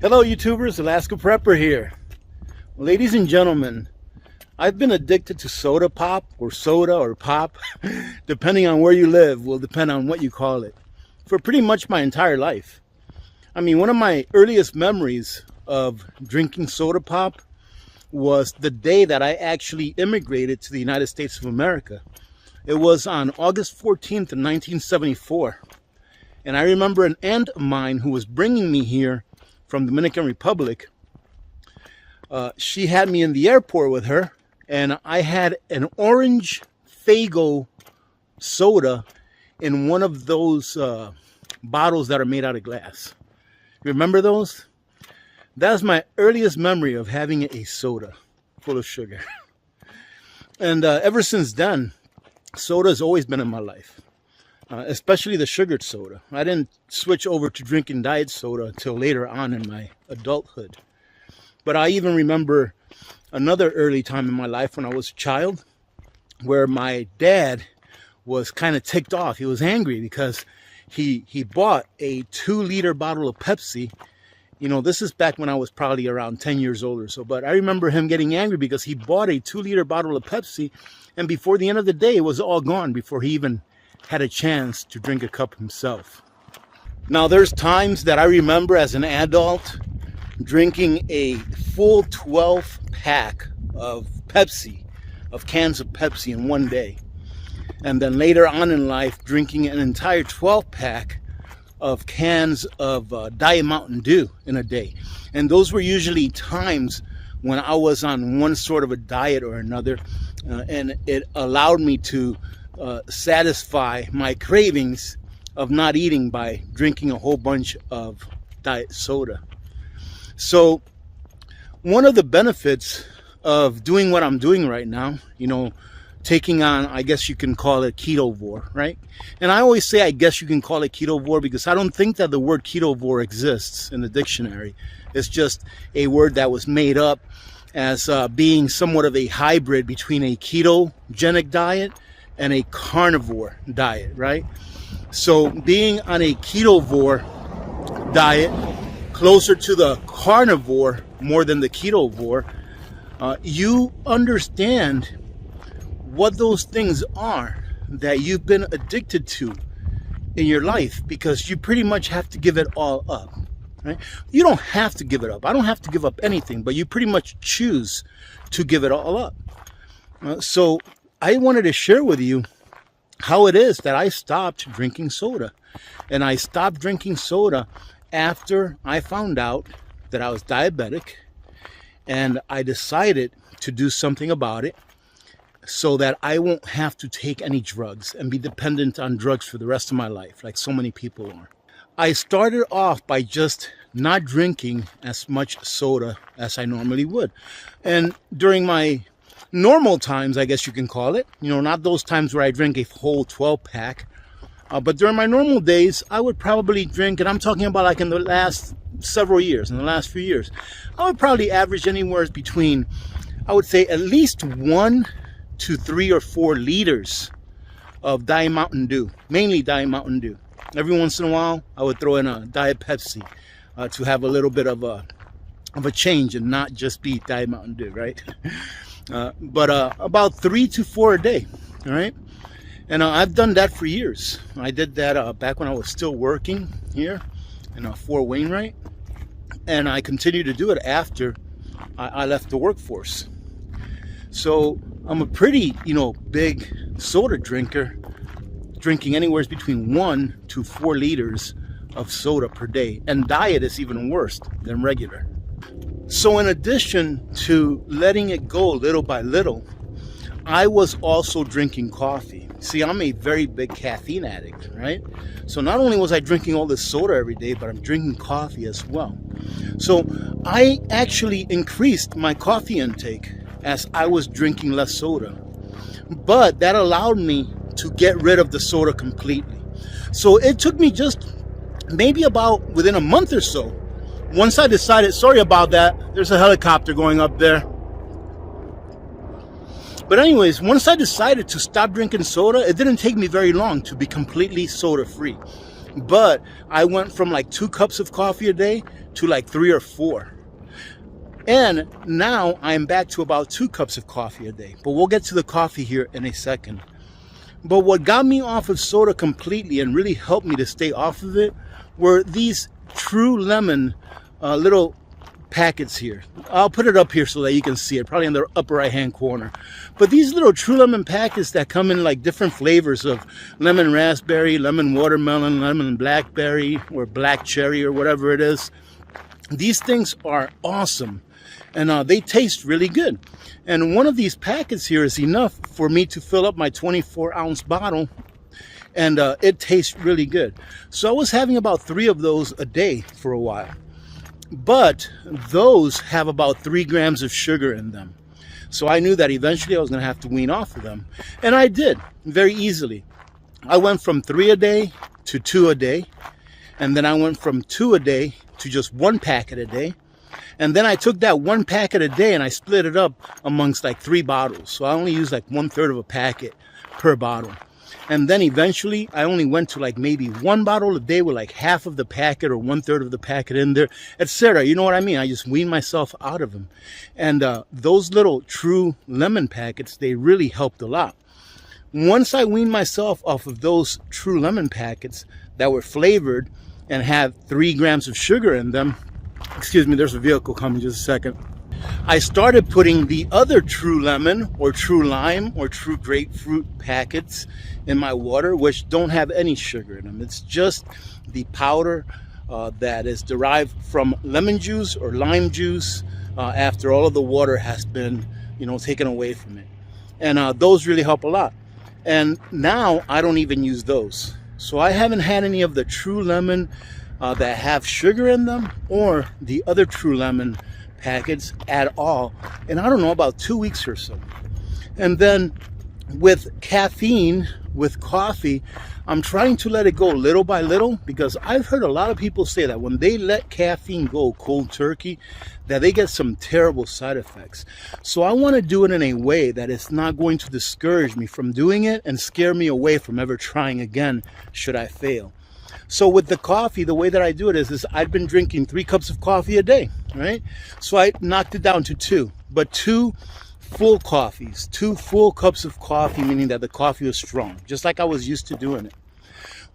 Hello YouTubers, Alaska Prepper here. Ladies and gentlemen, I've been addicted to soda pop or pop, depending on where you live, will depend on what you call it, for pretty much my entire life. I mean, one of my earliest memories of drinking soda pop was the day that I actually immigrated to the United States of America. It was on August 14th of 1974. And I remember an aunt of mine who was bringing me here from Dominican Republic. She had me in the airport with her, and I had an orange Faygo soda in one of those bottles that are made out of glass. Remember those? That's my earliest memory of having a soda full of sugar. And ever since then, soda has always been in my life. Especially the sugared soda. I didn't switch over to drinking diet soda until later on in my adulthood. But I even remember another early time in my life when I was a child where my dad was kind of ticked off. He was angry because he bought a 2-liter bottle of Pepsi. You know, this is back when I was probably around 10 years old or so. But I remember him getting angry because he bought a 2-liter bottle of Pepsi, and before the end of the day, it was all gone before he even had a chance to drink a cup himself. Now, there's times that I remember as an adult drinking a full 12 pack of Pepsi, of cans of Pepsi in one day. And then later on in life, drinking an entire 12 pack of cans of Diet Mountain Dew in a day. And those were usually times when I was on one sort of a diet or another, and it allowed me to satisfy my cravings of not eating by drinking a whole bunch of diet soda. So one of the benefits of doing what I'm doing right now, you know, taking on, I guess you can call it Ketovore, right? And I always say I guess you can call it Ketovore because I don't think that the word Ketovore exists in the dictionary. It's just a word that was made up as being somewhat of a hybrid between a ketogenic diet and a carnivore diet, right? So being on a ketovore diet, closer to the carnivore more than the ketovore, you understand what those things are that you've been addicted to in your life, because you pretty much have to give it all up, right? You don't have to give it up. I don't have to give up anything, but you pretty much choose to give it all up. So I wanted to share with you how it is that I stopped drinking soda. And I stopped drinking soda after I found out that I was diabetic, and I decided to do something about it so that I won't have to take any drugs and be dependent on drugs for the rest of my life, like so many people are. I started off by just not drinking as much soda as I normally would. And during my normal times, I guess you can call it, you know, not those times where I drink a whole 12 pack, but during my normal days, I would probably drink, and I'm talking about like in the last several years, in the last few years, I would probably average anywhere between, I would say, at least 1 to 3 or 4 liters of Diet Mountain Dew, mainly Diet Mountain Dew. Every once in a while, I would throw in a Diet Pepsi to have a little bit of a change and not just be Diet Mountain Dew, right? But about 3 to 4 a day, all right? And I've done that for years. I did that back when I was still working here in Fort Wainwright, and I continued to do it after I left the workforce. So I'm a pretty, big soda drinker, drinking anywhere between 1 to 4 liters of soda per day, and diet is even worse than regular. So in addition to letting it go little by little, I was also drinking coffee. See, I'm a very big caffeine addict, right? So not only was I drinking all this soda every day, but I'm drinking coffee as well. So I actually increased my coffee intake as I was drinking less soda. But that allowed me to get rid of the soda completely. So it took me just maybe about within a month or so. Once I decided, sorry about that, there's a helicopter going up there. But anyways, once I decided to stop drinking soda, it didn't take me very long to be completely soda free. But I went from like 2 cups of coffee a day to like 3 or 4. And now I'm back to about 2 cups of coffee a day. But we'll get to the coffee here in a second. But what got me off of soda completely and really helped me to stay off of it were these True Lemon little packets here. I'll put it up here so that you can see it, probably in the upper right hand corner. But these little True Lemon packets that come in like different flavors of lemon raspberry, lemon watermelon, lemon blackberry, or black cherry, or whatever it is. These things are awesome, and they taste really good. And one of these packets here is enough for me to fill up my 24-ounce bottle, and it tastes really good. So I was having about 3 of those a day for a while. But those have about 3 grams of sugar in them. So I knew that eventually I was going to have to wean off of them. And I did, very easily. I went from 3 a day to 2 a day. And then I went from 2 a day to just 1 packet a day. And then I took that 1 packet a day and I split it up amongst like 3 bottles. So I only used like 1/3 of a packet per bottle. And then eventually I only went to like maybe 1 bottle a day with like half of the packet or 1/3 of the packet in there, etc. You know what I mean? I just weaned myself out of them. And those little True Lemon packets, they really helped a lot. Once I weaned myself off of those True Lemon packets that were flavored and had 3 grams of sugar in them, excuse me, there's a vehicle coming, just a second. I started putting the other True Lemon or True Lime or True Grapefruit packets in my water, which don't have any sugar in them. It's just the powder that is derived from lemon juice or lime juice after all of the water has been, taken away from it. And those really help a lot. And now I don't even use those. So I haven't had any of the True Lemon that have sugar in them or the other True Lemon packets at all, and I don't know, about 2 weeks or so. And then with caffeine, with coffee, I'm trying to let it go little by little, because I've heard a lot of people say that when they let caffeine go cold turkey, that they get some terrible side effects. So I want to do it in a way that it's not going to discourage me from doing it and scare me away from ever trying again should I fail. So with the coffee, the way that I do it is I've been drinking 3 cups of coffee a day, right? So I knocked it down to 2, but 2 full coffees, 2 full cups of coffee, meaning that the coffee was strong, just like I was used to doing it.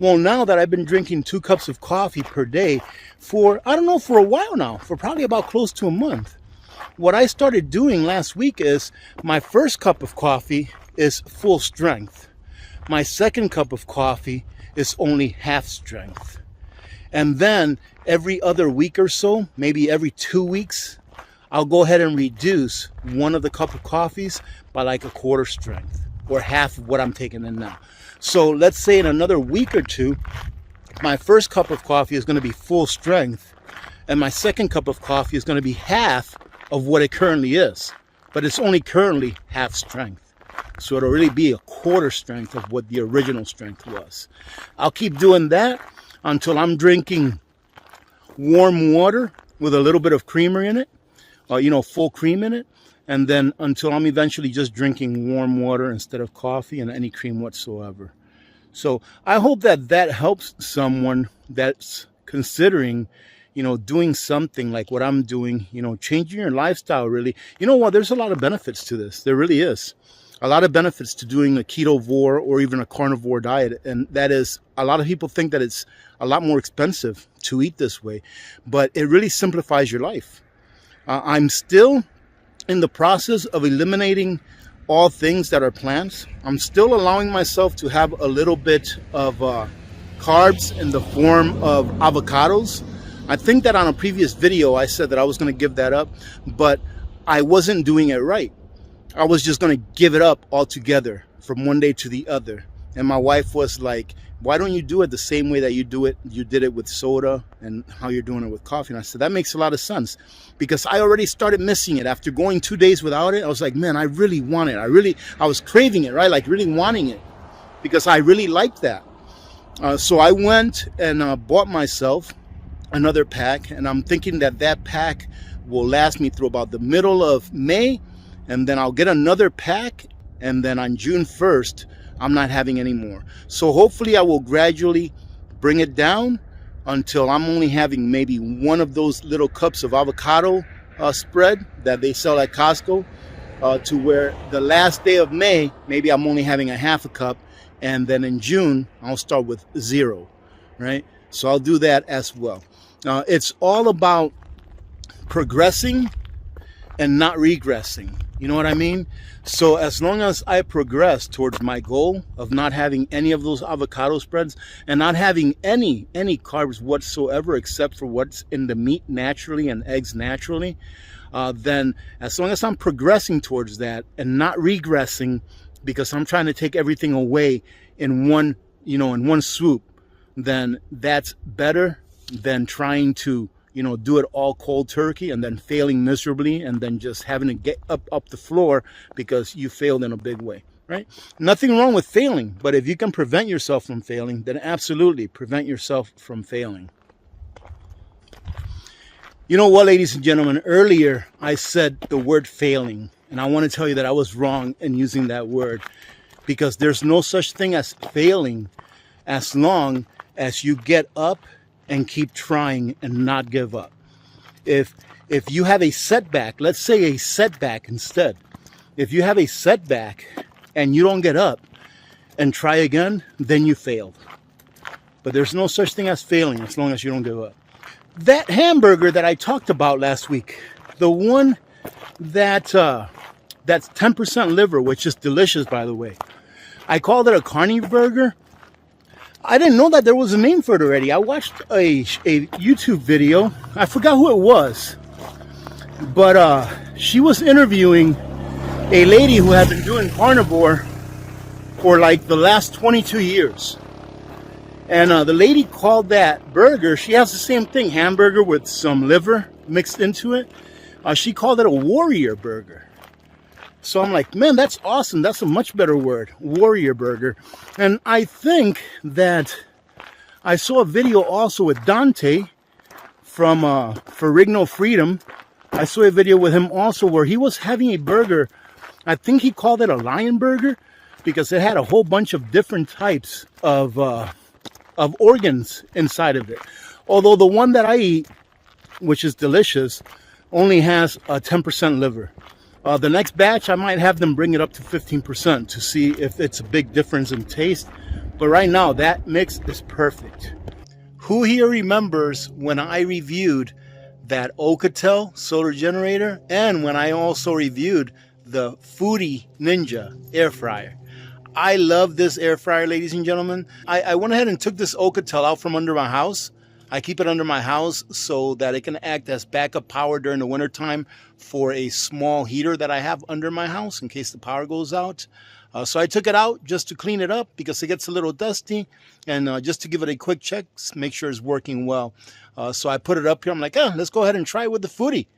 Well, now that I've been drinking 2 cups of coffee per day for, I don't know, for a while now, for probably about close to a month, what I started doing last week is my first cup of coffee is full strength. My second cup of coffee is only half strength. And then every other week or so, maybe every 2 weeks, I'll go ahead and reduce one of the cup of coffees by like 1/4 strength or half of what I'm taking in now. So let's say in another week or 2, my first cup of coffee is going to be full strength and my second cup of coffee is going to be half of what it currently is, but it's only currently half strength. So it'll really be 1/4 strength of what the original strength was. I'll keep doing that until I'm drinking warm water with a little bit of creamer in it, full cream in it. And then until I'm eventually just drinking warm water instead of coffee and any cream whatsoever. So I hope that that helps someone that's considering, doing something like what I'm doing, changing your lifestyle really. You know what? There's a lot of benefits to this. There really is. A lot of benefits to doing a ketovore or even a carnivore diet. And that is, a lot of people think that it's a lot more expensive to eat this way, but it really simplifies your life. I'm still in the process of eliminating all things that are plants. I'm still allowing myself to have a little bit of carbs in the form of avocados. I think that on a previous video, I said that I was going to give that up, but I wasn't doing it right. I was just going to give it up altogether from one day to the other. And my wife was like, why don't you do it the same way that you did it with soda and how you're doing it with coffee? And I said, that makes a lot of sense, because I already started missing it. After going 2 days without it, I was like, man, I really want it. I was craving it, right? Like really wanting it, because I really liked that. So I went and bought myself another pack, and I'm thinking that pack will last me through about the middle of May. And then I'll get another pack, and then on June 1st, I'm not having any more. So hopefully I will gradually bring it down until I'm only having maybe one of those little cups of avocado spread that they sell at Costco, to where the last day of May, maybe I'm only having a half a cup, and then in June, I'll start with 0, right? So I'll do that as well. It's all about progressing and not regressing. You know what I mean? So as long as I progress towards my goal of not having any of those avocado spreads and not having any carbs whatsoever except for what's in the meat naturally and eggs naturally, then as long as I'm progressing towards that and not regressing, because I'm trying to take everything away in one swoop, then that's better than trying to do it all cold turkey and then failing miserably and then just having to get up the floor because you failed in a big way, right? Nothing wrong with failing, but if you can prevent yourself from failing, then absolutely prevent yourself from failing. You know what, ladies and gentlemen, earlier I said the word failing, and I want to tell you that I was wrong in using that word, because there's no such thing as failing as long as you get up and keep trying and not give up. If you have a setback, let's say a setback instead. If you have a setback and you don't get up and try again, then you failed. But there's no such thing as failing as long as you don't give up. That hamburger that I talked about last week, the one that's 10% liver, which is delicious, by the way. I called it a carne burger. I didn't know that there was a name for it already. I watched a YouTube video. I forgot who it was. But she was interviewing a lady who had been doing carnivore for like the last 22 years. And the lady called that burger, she has the same thing, hamburger with some liver mixed into it. She called it a warrior burger. So I'm like, man, that's awesome. That's a much better word, warrior burger. And I think that I saw a video also with Dante from Ferrigno Freedom. I saw a video with him also where he was having a burger. I think he called it a lion burger because it had a whole bunch of different types of organs inside of it. Although the one that I eat, which is delicious, only has a 10% liver. The next batch, I might have them bring it up to 15% to see if it's a big difference in taste. But right now, that mix is perfect. Who here remembers when I reviewed that Ocotel solar generator and when I also reviewed the Foodie Ninja air fryer? I love this air fryer, ladies and gentlemen. I went ahead and took this Ocotel out from under my house. I keep it under my house so that it can act as backup power during the wintertime for a small heater that I have under my house in case the power goes out. So I took it out just to clean it up because it gets a little dusty, and just to give it a quick check, make sure it's working well. So I put it up here. I'm like, let's go ahead and try it with the Foodie.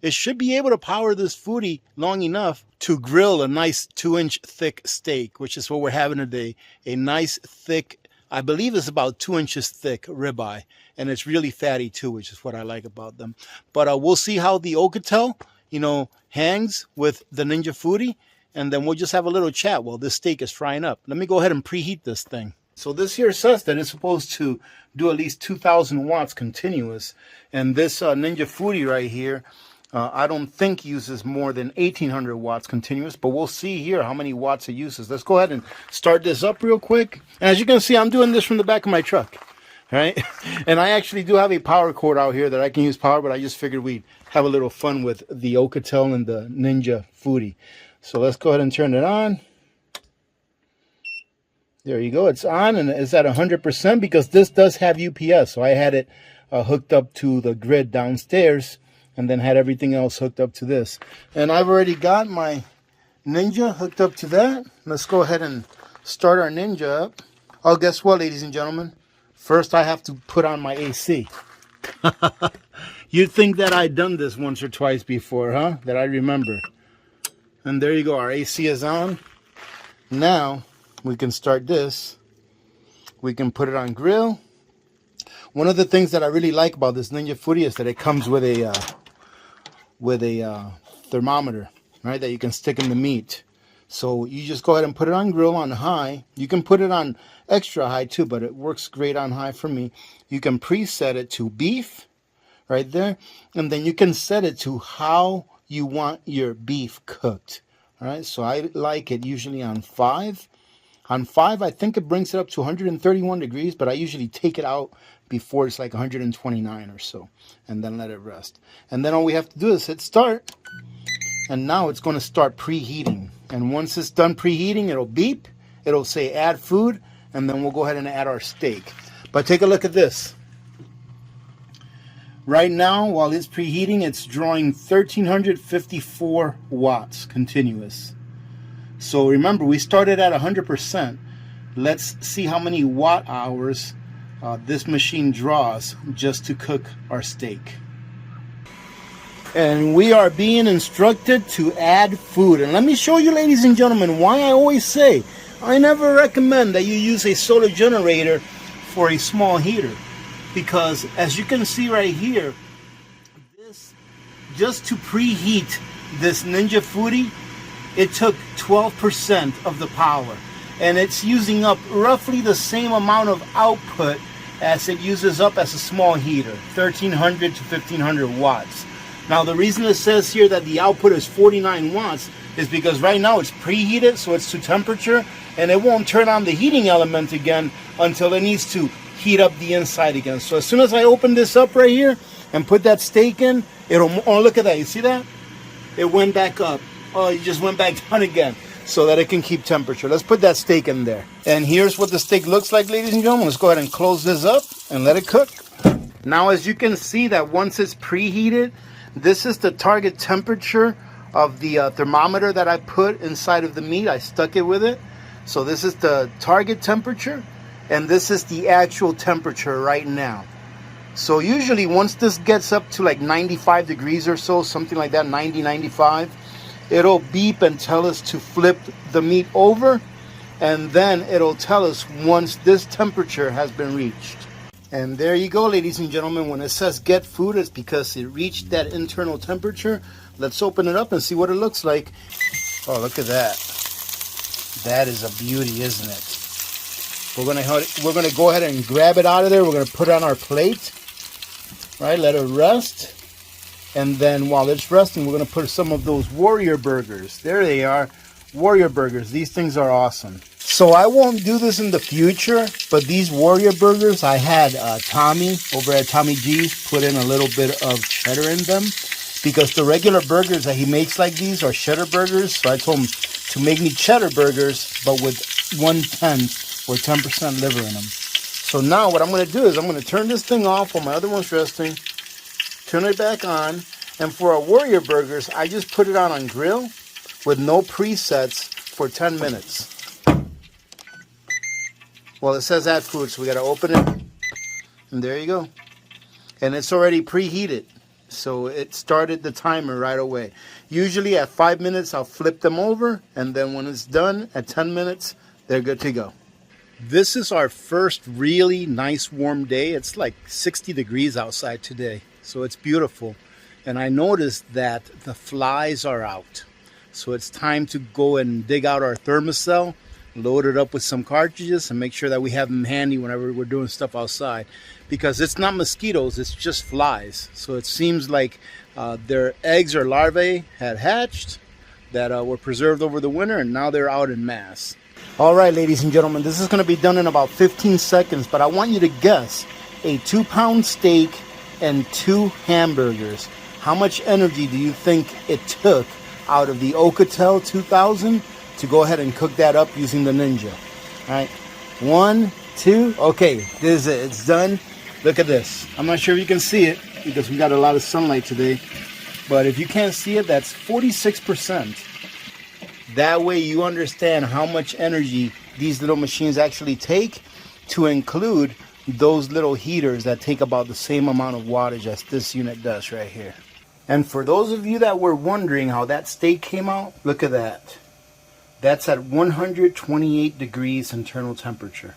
It should be able to power this Foodie long enough to grill a nice 2-inch thick steak, which is what we're having today. A nice thick, I believe it's about 2 inches thick ribeye. And it's really fatty too, which is what I like about them. But we'll see how the Ocotel, hangs with the Ninja Foodie. And then we'll just have a little chat while this steak is frying up. Let me go ahead and preheat this thing. So this here says that it's supposed to do at least 2,000 watts continuous. And this Ninja Foodie right here, I don't think uses more than 1,800 watts continuous. But we'll see here how many watts it uses. Let's go ahead and start this up real quick. And as you can see, I'm doing this from the back of my truck. Right? And I actually do have a power cord out here that I can use power, but I just figured we'd have a little fun with the Ocotel and the Ninja Foodie. So let's go ahead and turn it on. There you go. It's on, and it's at 100% because this does have UPS. So I had it hooked up to the grid downstairs and then had everything else hooked up to this. And I've already got my Ninja hooked up to that. Let's go ahead and start our Ninja up. Oh, guess what, ladies and gentlemen? First, I have to put on my AC. You'd think that I'd done this once or twice before, huh? That I remember. And there you go. Our AC is on. Now, we can start this. We can put it on grill. One of the things that I really like about this Ninja Foodie is that it comes with a thermometer, right? That you can stick in the meat. So you just go ahead and put it on grill on high. You can put it on extra high too, but it works great on high for me. You can preset it to beef right there, and then you can set it to how you want your beef cooked. All right, so I like it usually on 5. On 5, I think it brings it up to 131 degrees, but I usually take it out before it's like 129 or so, and then let it rest. And then all we have to do is hit start, and now it's going to start preheating. And once it's done preheating, it'll beep, it'll say add food, and then we'll go ahead and add our steak. But take a look at this. Right now, while it's preheating, it's drawing 1,354 watts continuous. So remember, we started at 100%. Let's see how many watt hours this machine draws just to cook our steak. And we are being instructed to add food. And let me show you, ladies and gentlemen, why I always say I never recommend that you use a solar generator for a small heater. Because as you can see right here, this, just to preheat this Ninja Foodi, it took 12% of the power. And it's using up roughly the same amount of output as it uses up as a small heater, 1,300 to 1,500 watts. Now the reason it says here that the output is 49 watts is because right now it's preheated, so it's to temperature, and it won't turn on the heating element again until it needs to heat up the inside again. So as soon as I open this up right here and put that steak in, oh, look at that, you see that? It went back up. Oh, it just went back down again so that it can keep temperature. Let's put that steak in there. And here's what the steak looks like, ladies and gentlemen. Let's go ahead and close this up and let it cook. Now, as you can see that once it's preheated, this is the target temperature of the thermometer that I put inside of the meat. I stuck it with it. So this is the target temperature, and this is the actual temperature right now. So usually once this gets up to like 95 degrees or so, something like that, 90, 95, it'll beep and tell us to flip the meat over, and then it'll tell us once this temperature has been reached. And there you go, ladies and gentlemen. When it says get food, it's because it reached that internal temperature. Let's open it up and see what it looks like. Oh, look at that. That is a beauty, isn't it? We're gonna go ahead and grab it out of there. We're gonna put it on our plate. Right, let it rest. And then while it's resting, we're gonna put some of those Warrior Burgers. There they are, Warrior Burgers. These things are awesome. So I won't do this in the future, but these Warrior Burgers, I had Tommy over at Tommy G's put in a little bit of cheddar in them, because the regular burgers that he makes like these are cheddar burgers. So I told him to make me cheddar burgers, but with 1/10 or 10% liver in them. So now what I'm going to do is I'm going to turn this thing off while my other one's resting, turn it back on, and for our Warrior Burgers, I just put it on grill with no presets for 10 minutes. Well, it says add food, so we got to open it, and there you go. And it's already preheated, so it started the timer right away. Usually at 5 minutes, I'll flip them over, and then when it's done at 10 minutes, they're good to go. This is our first really nice warm day. It's like 60 degrees outside today, so it's beautiful. And I noticed that the flies are out. So it's time to go and dig out our thermocell, load it up with some cartridges, and make sure that we have them handy whenever we're doing stuff outside. Because it's not mosquitoes, it's just flies. So it seems like their eggs or larvae had hatched that were preserved over the winter, and now they're out en masse. All right, ladies and gentlemen, this is going to be done in about 15 seconds, but I want you to guess a 2-pound steak and 2 hamburgers. How much energy do you think it took out of the Ocotel 2000 to go ahead and cook that up using the Ninja? All right, 1, 2, okay, this is it, it's done. Look at this. I'm not sure if you can see it because we got a lot of sunlight today, but if you can't see it, that's 46%. That way you understand how much energy these little machines actually take, to include those little heaters that take about the same amount of wattage as this unit does right here. And for those of you that were wondering how that steak came out, look at that. That's at 128 degrees internal temperature.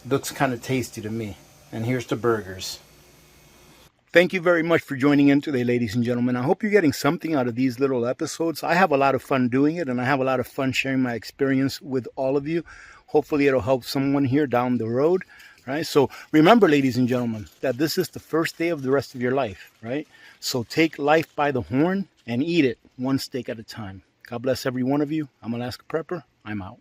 Looks kind of tasty to me. And here's the burgers. Thank you very much for joining in today, ladies and gentlemen. I hope you're getting something out of these little episodes. I have a lot of fun doing it, and I have a lot of fun sharing my experience with all of you. Hopefully it'll help someone here down the road, right? So remember, ladies and gentlemen, that this is the first day of the rest of your life, right? So take life by the horn and eat it one steak at a time. God bless every one of you. I'm Alaska Prepper. I'm out.